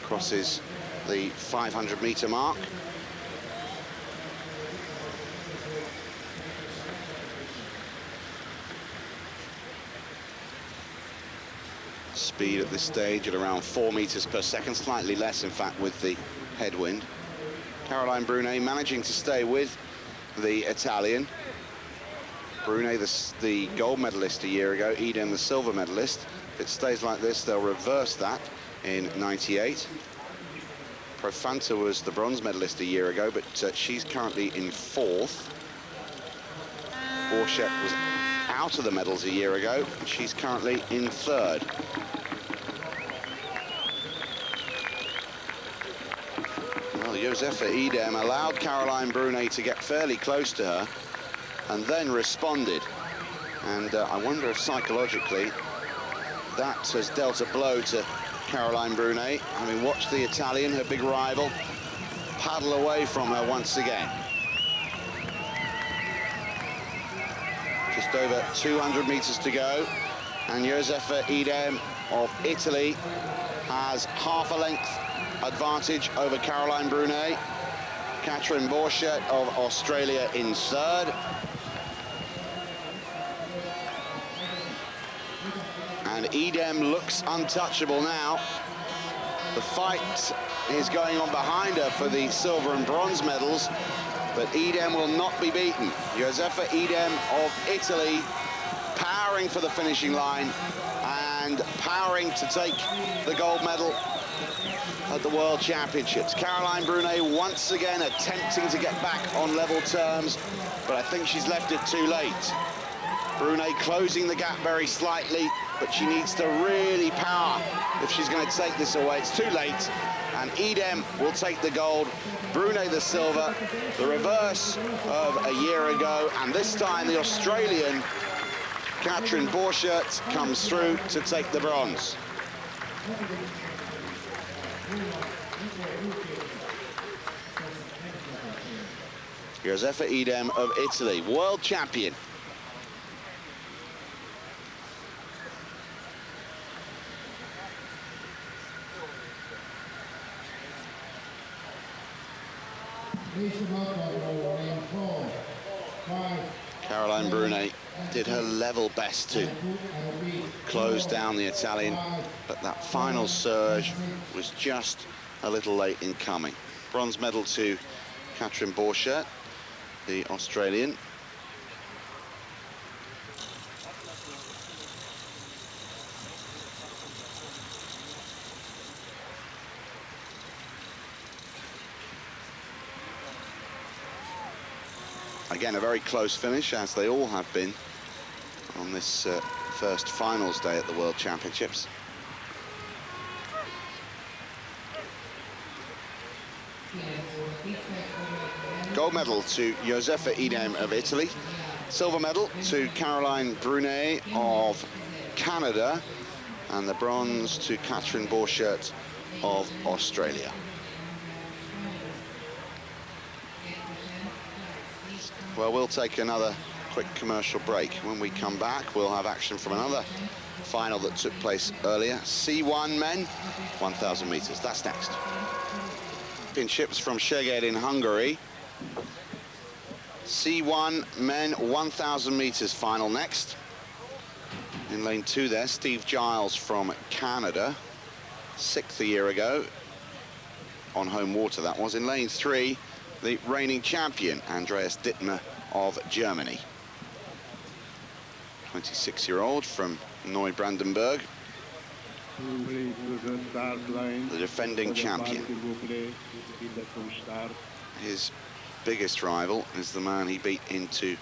crosses the 500-meter mark. Speed at this stage at around 4 meters per second, slightly less, in fact, with the headwind. Caroline Brunet managing to stay with the Italian. Brunet, the gold medalist a year ago, Idem, the silver medalist. If it stays like this, they'll reverse that in '98. Profanta was the bronze medalist a year ago, but she's currently in 4th. Borchert was out of the medals a year ago, and she's currently in 3rd. Well, Josefa Idem allowed Caroline Brunet to get fairly close to her, and then responded. And I wonder if psychologically that has dealt a blow to Caroline Brunet, having watched the Italian, her big rival, paddle away from her once again. Just over 200 meters to go, and Josefa Idem of Italy has half a length advantage over Caroline Brunet. Catherine Borchert of Australia in 3rd. And Idem looks untouchable now. The fight is going on behind her for the silver and bronze medals, but Idem will not be beaten. Josefa Idem of Italy powering for the finishing line and powering to take the gold medal at the World Championships. Caroline Brunet once again attempting to get back on level terms, but I think she's left it too late. Brunet closing the gap very slightly, but she needs to really power if she's going to take this away. It's too late, and Idem will take the gold, Brunet the silver, the reverse of a year ago, and this time the Australian Catherine Borchert comes through to take the bronze. Josefa Idem of Italy, world champion. Caroline Brunet did her level best to close down the Italian, but that final surge was just a little late in coming. Bronze medal to Catherine Borchert, the Australian. Again, a very close finish, as they all have been on this first finals day at the World Championships. Gold medal to Josefa Idem of Italy. Silver medal to Caroline Brunet of Canada. And the bronze to Catherine Borchert of Australia. Well, we'll take another quick commercial break. When we come back, we'll have action from another final that took place earlier. C1 men, 1,000 meters. That's next. Championships from Szeged in Hungary. C1 men, 1,000 meters final next. In lane 2 there, Steve Giles from Canada, 6th a year ago. On home water, that was. In lane 3, the reigning champion, Andreas Dittmer of Germany. 26-year-old from Neubrandenburg. The defending champion. His biggest rival is the man he beat into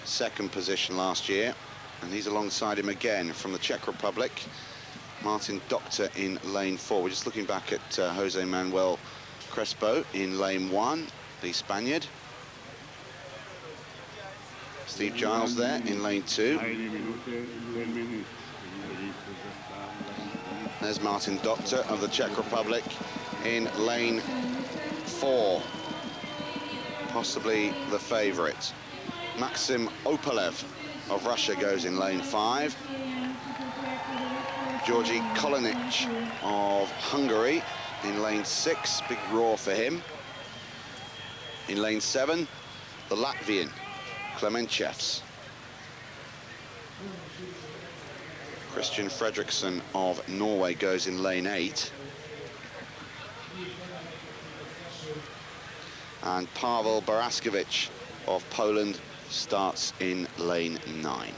2nd position last year, and he's alongside him again from the Czech Republic, Martin Doctor in lane 4. We're just looking back at Jose Manuel Crespo in lane 1, the Spaniard. Steve Giles there in lane 2. There's Martin Doctor of the Czech Republic in lane 4. Possibly the favourite. Maxim Opalev of Russia goes in lane 5. Georgi Kolinic of Hungary in lane 6, big roar for him. In lane 7, the Latvian, Klemenchevs. Christian Fredriksson of Norway goes in lane 8. And Pavel Baraskevich of Poland starts in lane 9.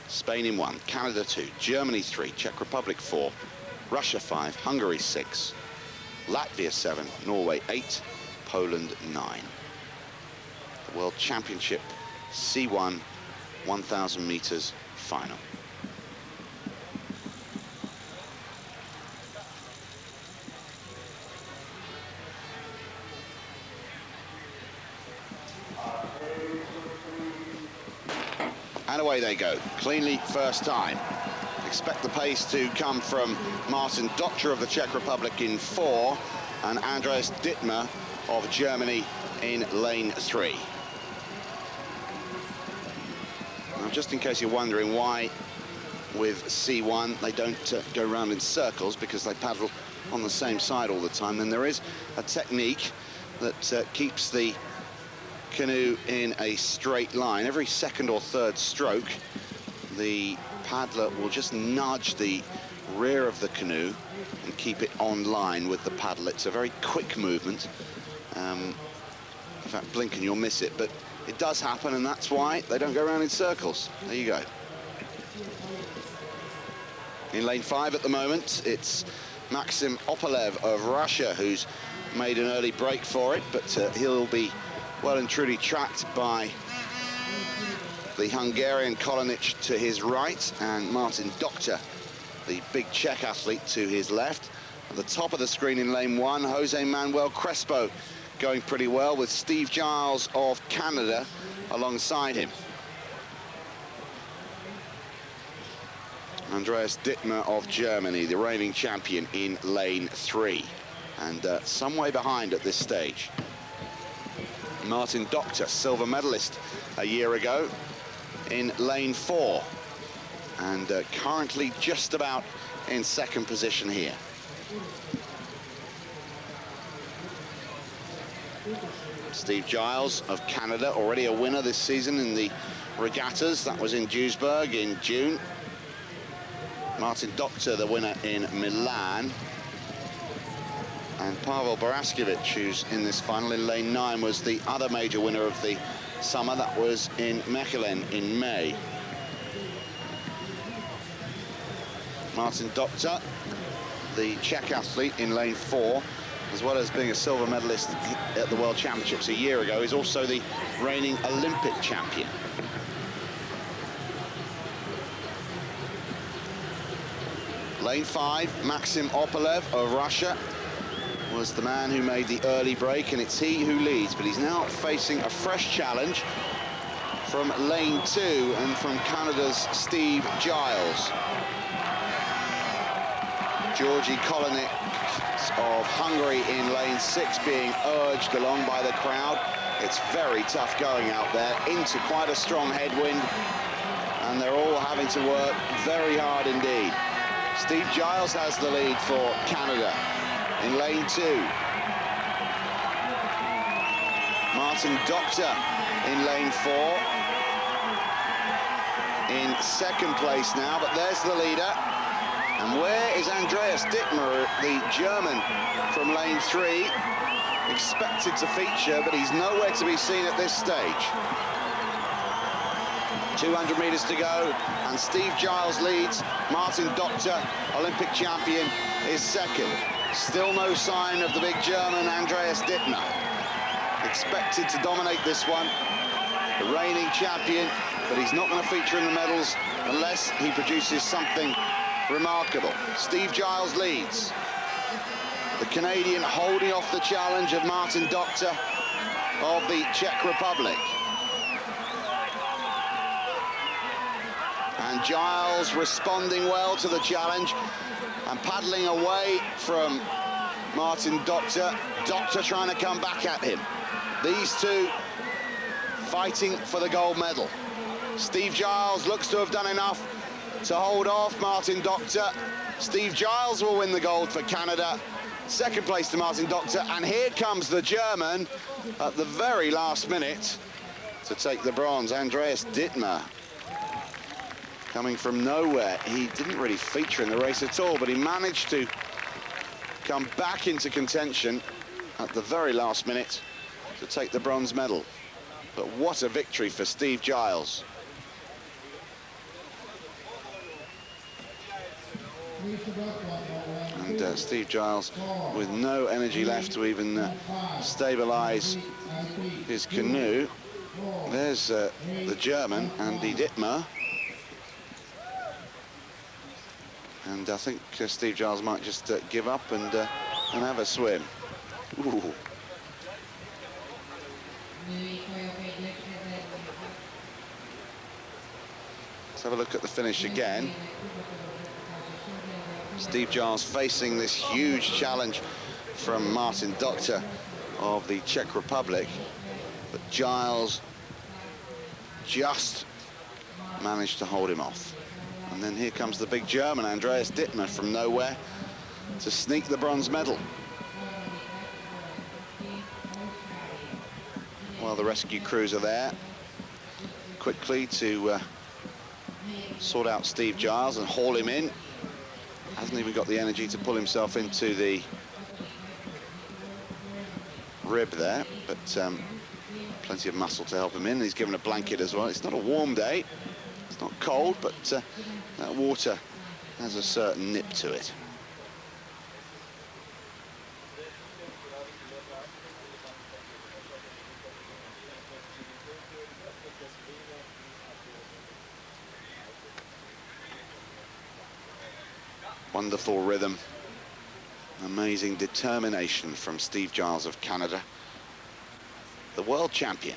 Spain in 1, Canada 2, Germany 3, Czech Republic 4, Russia 5, Hungary 6, Latvia 7, Norway 8, Poland 9. The World Championship C1 1,000 meters final. And away they go, cleanly first time. Expect the pace to come from Martin Doctor of the Czech Republic in 4 and Andreas Dittmer of Germany in lane 3. Now, just in case you're wondering why with C1 they don't go round in circles, because they paddle on the same side all the time, then there is a technique that keeps the canoe in a straight line. Every second or third stroke, the paddler will just nudge the rear of the canoe and keep it on line with the paddle. It's a very quick movement. In fact, blink and you'll miss it, but it does happen, and that's why they don't go around in circles. There you go. In lane 5 at the moment, it's Maxim Opelev of Russia who's made an early break for it, but he'll be well and truly tracked by the Hungarian Kolinic to his right and Martin Doctor, the big Czech athlete, to his left. At the top of the screen in lane 1, Jose Manuel Crespo going pretty well with Steve Giles of Canada alongside him. Andreas Dittmer of Germany, the reigning champion, in lane 3, and some way behind at this stage. Martin Doctor, silver medalist a year ago, in lane 4, and currently just about in second position here. Steve Giles of Canada, already a winner this season in the regattas. That was in Duisburg in June. Martin Doctor, the winner in Milan. And Pavel Baraskevich, who's in this final in lane 9, was the other major winner of the summer. That was in Mechelen in May. Martin Doctor, the Czech athlete, in lane 4, as well as being a silver medalist at the World Championships a year ago, is also the reigning Olympic champion. Lane 5, Maxim Opelev of Russia was the man who made the early break, and it's he who leads, but he's now facing a fresh challenge from lane 2 and from Canada's Steve Giles. Georgi Kolinic of Hungary in lane 6 being urged along by the crowd. It's very tough going out there into quite a strong headwind, and they're all having to work very hard indeed. Steve Giles has the lead for Canada in lane 2. Martin Doctor in lane 4. In second place now, but there's the leader. And where is Andreas Dittmer, the German from lane 3? Expected to feature, but he's nowhere to be seen at this stage. 200 meters to go, and Steve Giles leads. Martin Doctor, Olympic champion, is second. Still no sign of the big German, Andreas Dittmer. Expected to dominate this one. The reigning champion, but he's not going to feature in the medals unless he produces something remarkable. Steve Giles leads. The Canadian holding off the challenge of Martin Doctor of the Czech Republic. And Giles responding well to the challenge and paddling away from Martin Doctor. Doctor trying to come back at him. These two fighting for the gold medal. Steve Giles looks to have done enough to hold off Martin Doctor. Steve Giles will win the gold for Canada. Second place to Martin Doctor, and here comes the German at the very last minute to take the bronze. Andreas Dittmer, coming from nowhere. He didn't really feature in the race at all, but he managed to come back into contention at the very last minute to take the bronze medal. But what a victory for Steve Giles. And Steve Giles with no energy left to even stabilize his canoe. There's the German, Andy Dittmer. And I think Steve Giles might just give up and have a swim. Ooh. Let's have a look at the finish again. Steve Giles facing this huge challenge from Martin Doctor of the Czech Republic, but Giles just managed to hold him off. And then here comes the big German, Andreas Dittmer, from nowhere to sneak the bronze medal. While the rescue crews are there quickly to sort out Steve Giles and haul him in. Hasn't even got the energy to pull himself into the rib there, but plenty of muscle to help him in. He's given a blanket as well. It's not a warm day, it's not cold, but that water has a certain nip to it. Wonderful rhythm, amazing determination from Steve Giles of Canada, the world champion.